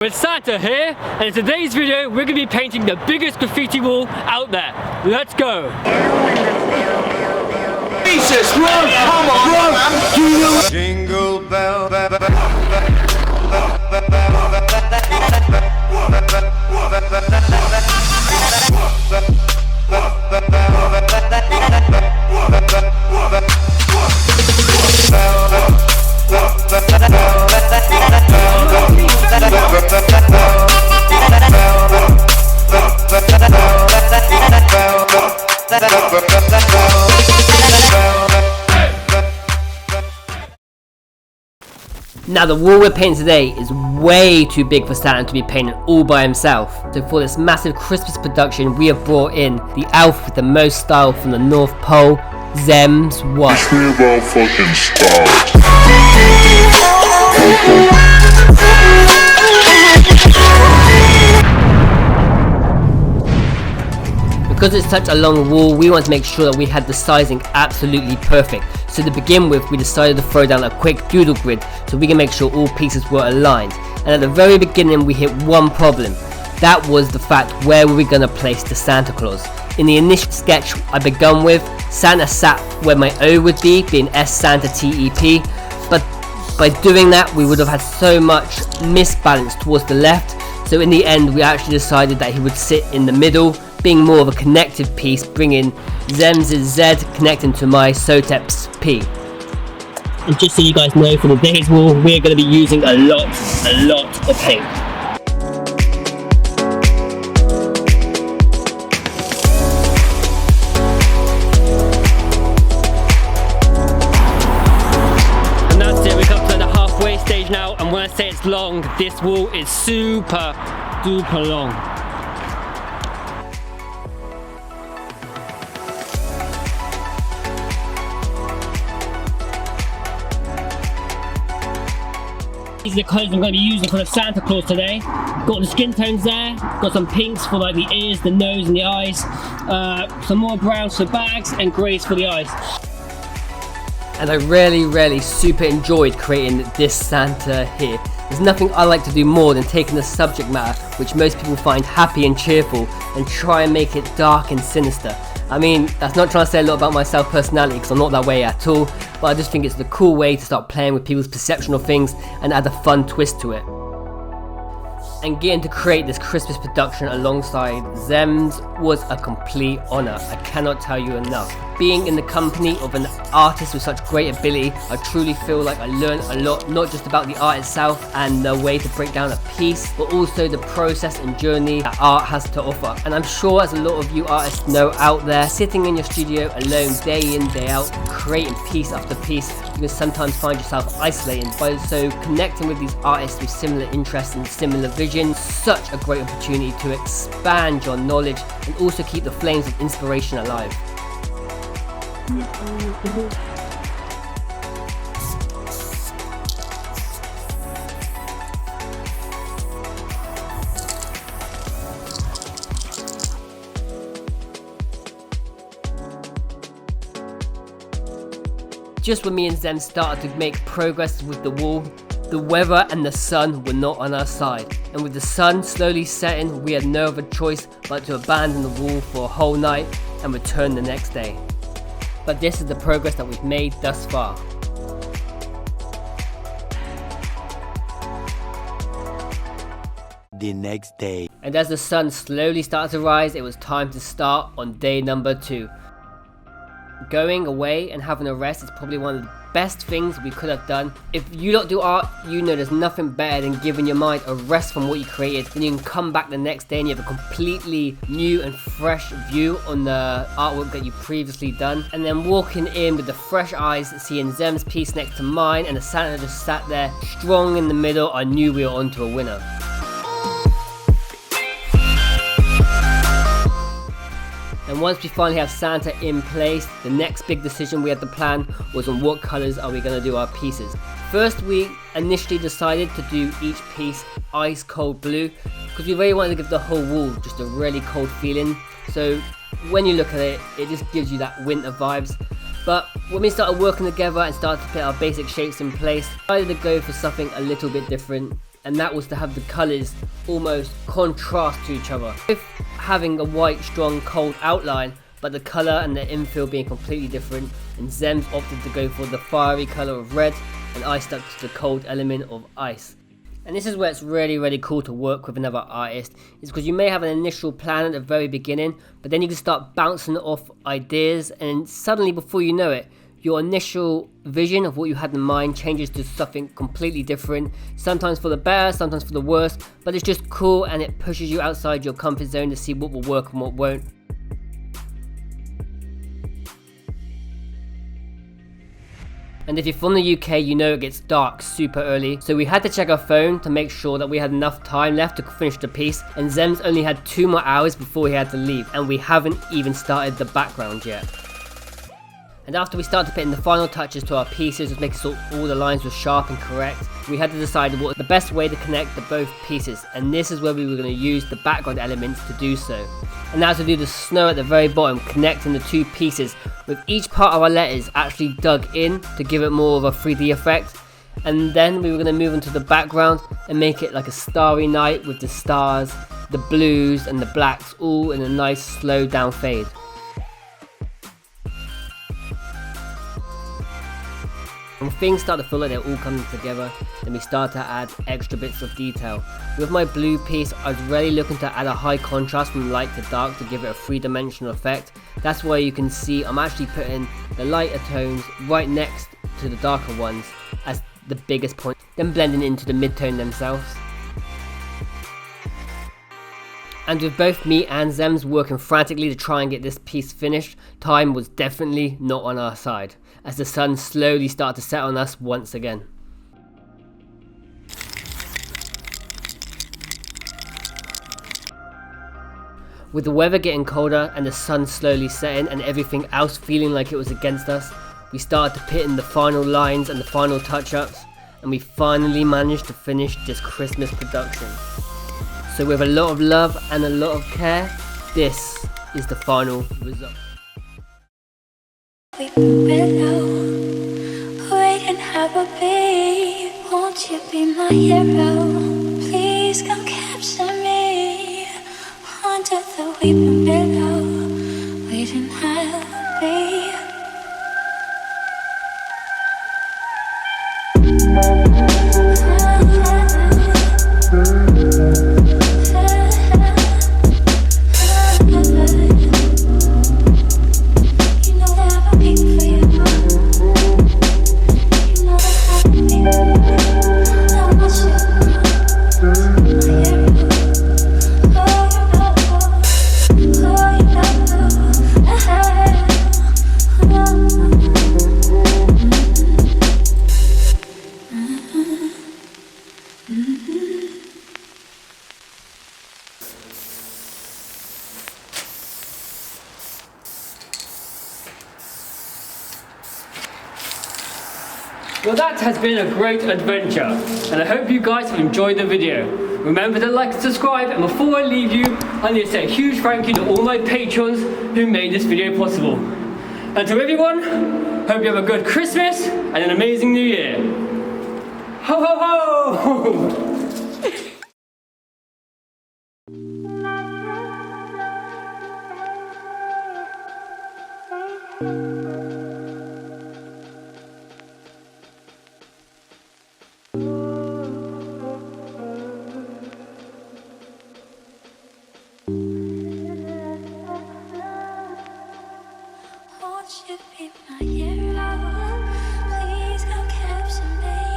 With Santa here, and in today's video we're going to be painting the biggest graffiti wall out there. Let's go! Jesus, run! Come on, run! Jingle bell, Now the wall we're painting today is way too big for Santa to be painted all by himself. So for this massive Christmas production we have brought in the elf with the most style from the North Pole, Zems One. About fucking stars. Because it's such a long wall, we want to make sure that we had the sizing absolutely perfect. So to begin with, we decided to throw down a quick doodle grid so we can make sure all pieces were aligned. And at the very beginning we hit one problem. That was the fact, where were we going to place the Santa Claus? In the initial sketch I begun with, Santa sat where my O would be, being S Santa TEP. But by doing that we would have had so much misbalance towards the left. So in the end we actually decided that he would sit in the middle, being more of a connective piece, bringing Zems' Z connecting to my Sotep's P. And just so you guys know, for today's wall we're going to be using a lot of paint. And that's it, we come to the halfway stage now, and when I say it's long, this wall is super duper long. These are the colours I'm going to be using for the Santa Claus today. Got the skin tones there, got some pinks for like the ears, the nose and the eyes, some more browns for bags and greys for the eyes. And I really super enjoyed creating this Santa here. There's nothing I like to do more than taking the subject matter, which most people find happy and cheerful, and try and make it dark and sinister. I mean, that's not trying to say a lot about my self-personality, because I'm not that way at all, but I just think it's the cool way to start playing with people's perception of things and add a fun twist to it. And getting to create this Christmas production alongside Zems was a complete honour, I cannot tell you enough. Being in the company of an artist with such great ability, I truly feel like I learned a lot, not just about the art itself and the way to break down a piece, but also the process and journey that art has to offer. And I'm sure, as a lot of you artists know out there, sitting in your studio alone day in, day out, creating piece after piece, you can sometimes find yourself isolating. By so connecting with these artists with similar interests and similar vision, such a great opportunity to expand your knowledge and also keep the flames of inspiration alive. Just when me and Zem started to make progress with the wall, the weather and the sun were not on our side, and with the sun slowly setting, we had no other choice but to abandon the wall for a whole night and return the next day. But this is the progress that we've made thus far. The next day. And as the sun slowly started to rise, it was time to start on day number 2. Going away and having a rest is probably one of the best things we could have done. If you don't do art, you know there's nothing better than giving your mind a rest from what you created. Then you can come back the next day and you have a completely new and fresh view on the artwork that you previously done. And then walking in with the fresh eyes, seeing Zem's piece next to mine and the Santa just sat there strong in the middle, I knew we were onto a winner. And once we finally have Santa in place, the next big decision we had to plan was on what colours are we going to do our pieces. First, we initially decided to do each piece ice cold blue because we really wanted to give the whole wall just a really cold feeling. So when you look at it, it just gives you that winter vibes. But when we started working together and started to put our basic shapes in place, I decided to go for something a little bit different. and that was to have the colours almost contrast to each other. Both having a white, strong, cold outline, but the colour and the infill being completely different, and Zems opted to go for the fiery colour of red, and I stuck to the cold element of ice. And this is where it's really cool to work with another artist, is because you may have an initial plan at the very beginning, but then you can start bouncing off ideas, and suddenly before you know it, your initial vision of what you had in mind changes to something completely different, sometimes for the better, sometimes for the worse, but it's just cool and it pushes you outside your comfort zone to see what will work and what won't. And if you're from the UK, you know it gets dark super early, so we had to check our phone to make sure that we had enough time left to finish the piece, and Zems only had 2 more hours before he had to leave, and we haven't even started the background yet. And after we started putting the final touches to our pieces, making sure all the lines were sharp and correct, we had to decide what was the best way to connect the both pieces, and this is where we were going to use the background elements to do so. And now to do the snow at the very bottom, connecting the 2 pieces, with each part of our letters actually dug in to give it more of a 3D effect. And then we were going to move into the background and make it like a starry night with the stars, the blues and the blacks all in a nice slow down fade. When things start to feel like they're all coming together, then we start to add extra bits of detail. With my blue piece, I was really looking to add a high contrast from light to dark to give it a 3-dimensional effect. That's why you can see I'm actually putting the lighter tones right next to the darker ones as the biggest point, then blending into the mid-tone themselves. And with both me and Zems working frantically to try and get this piece finished, time was definitely not on our side, as the sun slowly started to set on us once again. With the weather getting colder and the sun slowly setting and everything else feeling like it was against us, we started to put in the final lines and the final touch-ups, and we finally managed to finish this Christmas production. So with a lot of love and a lot of care, this is the final result. We've been below, waiting have a babe. Won't you be my hero? Please come capture me under the weeping willow, waiting have a babe. Well, that has been a great adventure, and I hope you guys have enjoyed the video. Remember to like and subscribe, and before I leave you, I need to say a huge thank you to all my patrons who made this video possible. And to everyone, hope you have a good Christmas and an amazing New Year. Ho ho ho! Won't you be my